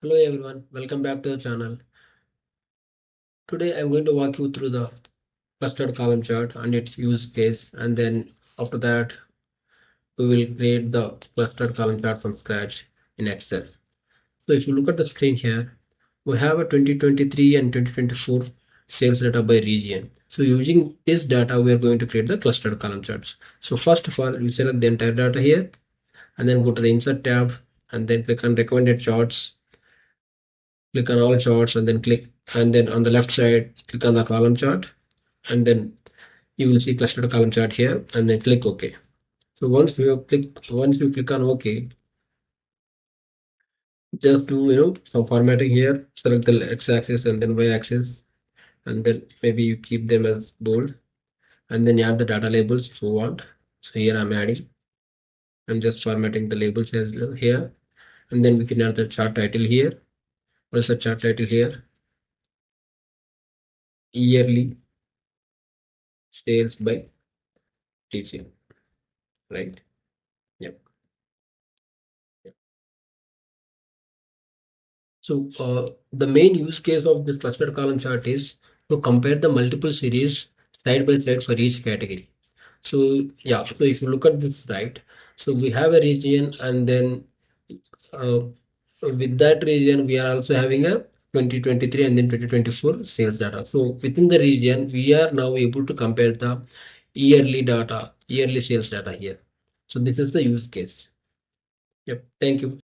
Hello everyone, welcome back to the channel. Today I'm going to walk you through the clustered column chart and its use case, and then after that we will create the clustered column chart from scratch in Excel. So if you look at the screen here, we have a 2023 and 2024 sales data by region. So using this data we are going to create the clustered column charts. So first of all you select the entire data here and then go to the insert tab and then click on recommended charts, click on all charts and then click, and then on the left side click on the column chart, and then you will see clustered column chart here, and then click OK. So once you click on OK, just do some formatting here, select the x-axis and then y-axis, and then maybe you keep them as bold, and then you add the data labels if you want. So here I'm just formatting the labels as well here, and then we can add the chart title here. What's the chart title here? Yearly sales by teaching, right? Yep. So the main use case of this clustered column chart is to compare the multiple series side by side for each category. So yeah, so if you look at this, right, so we have a region, and then uh, with that region we are also having a 2023 and then 2024 sales data. So within the region we are now able to compare the yearly sales data here. So this is the use case. Yep. Thank you.